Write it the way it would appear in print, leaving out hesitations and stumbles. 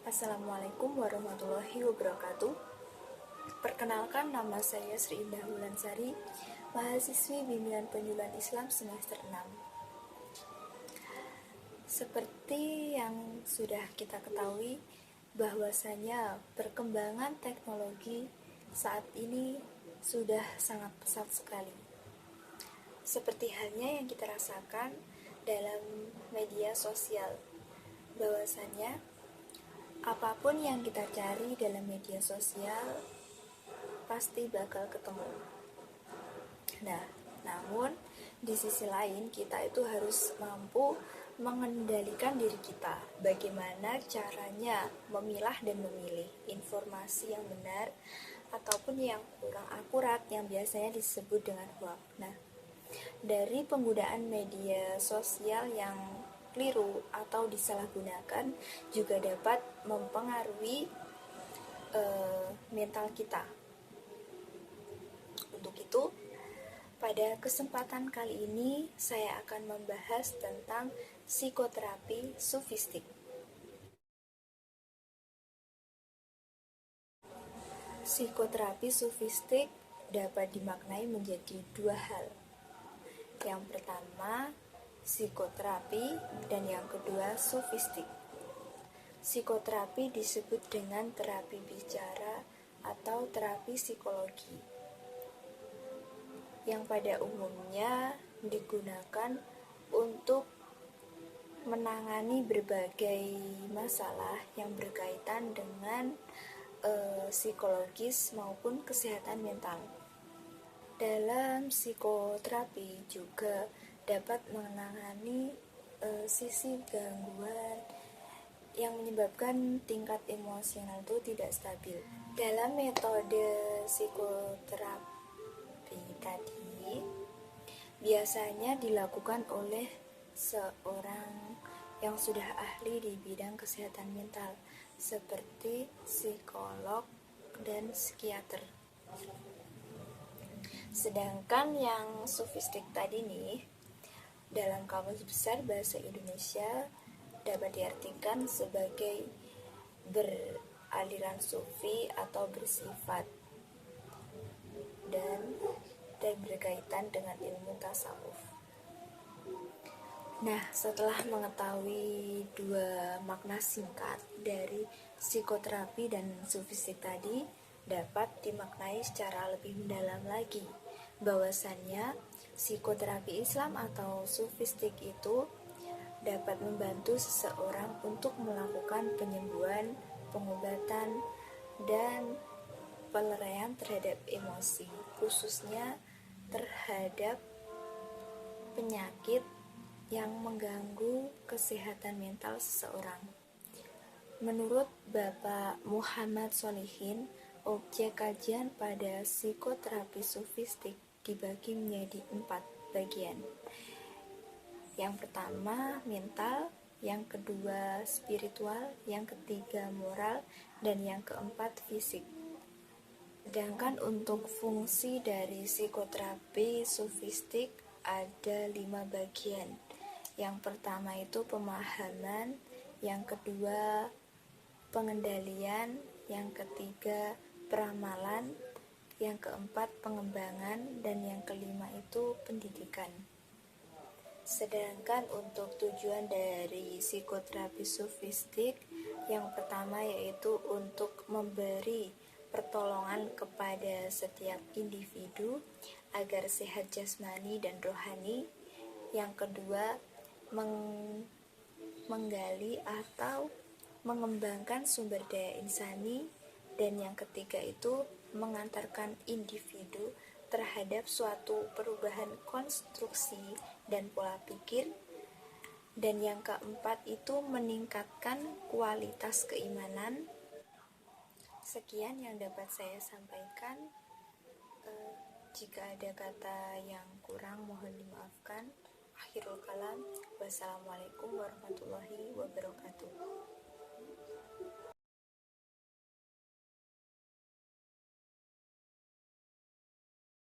Assalamualaikum warahmatullahi wabarakatuh. Perkenalkan, nama saya Sri Indah Wulansari, mahasiswi Bimbingan Penyuluhan Islam semester 6. Seperti yang sudah kita ketahui, bahwasanya perkembangan teknologi saat ini sudah sangat pesat sekali. Seperti halnya yang kita rasakan dalam media sosial, bahwasanya apapun yang kita cari dalam media sosial pasti bakal ketemu. Nah, namun di sisi lain kita itu harus mampu mengendalikan diri kita. Bagaimana caranya memilah dan memilih informasi yang benar ataupun yang kurang akurat, yang biasanya disebut dengan hoax. Nah, dari penggunaan media sosial yang keliru atau disalahgunakan juga dapat mempengaruhi mental kita. Untuk itu, pada kesempatan kali ini saya akan membahas tentang psikoterapi sufistik. Psikoterapi sufistik dapat dimaknai menjadi dua hal. Yang pertama, psikoterapi, dan yang kedua, sufistik. Psikoterapi disebut dengan terapi bicara atau terapi psikologi, yang pada umumnya digunakan untuk menangani berbagai masalah yang berkaitan dengan psikologis maupun kesehatan mental. Dalam psikoterapi juga dapat menangani sisi gangguan yang menyebabkan tingkat emosional itu tidak stabil. Dalam metode psikoterapi tadi biasanya dilakukan oleh seorang yang sudah ahli di bidang kesehatan mental, seperti psikolog dan psikiater. Sedangkan yang sufistik tadi nih, dalam Kamus Besar Bahasa Indonesia dapat diartikan sebagai beraliran sufi atau bersifat dan berkaitan dengan ilmu tasawuf. Nah, setelah mengetahui dua makna singkat dari psikoterapi dan sufistik tadi, dapat dimaknai secara lebih mendalam lagi bahwasannya psikoterapi Islam atau sufistik itu dapat membantu seseorang untuk melakukan penyembuhan, pengobatan, dan pelarian terhadap emosi, khususnya terhadap penyakit yang mengganggu kesehatan mental seseorang. Menurut Bapak Muhammad Solihin, objek kajian pada psikoterapi sufistik dibagi menjadi 4 bagian. Yang pertama mental, yang kedua spiritual, yang ketiga moral, dan yang keempat fisik. Sedangkan untuk fungsi dari psikoterapi sufistik ada 5 bagian. Yang pertama itu pemahaman, yang kedua pengendalian, yang ketiga peramalan, yang keempat pengembangan, dan yang kelima itu pendidikan. Sedangkan untuk tujuan dari psikoterapi sufistik, yang pertama yaitu untuk memberi pertolongan kepada setiap individu agar sehat jasmani dan rohani. Yang kedua, menggali atau mengembangkan sumber daya insani, dan yang ketiga itu mengantarkan individu terhadap suatu perubahan konstruksi dan pola pikir, dan yang keempat itu meningkatkan kualitas keimanan. Sekian yang dapat saya sampaikan. Jika ada kata yang kurang mohon dimaafkan. Akhirul kalam, wassalamualaikum warahmatullahi wabarakatuh.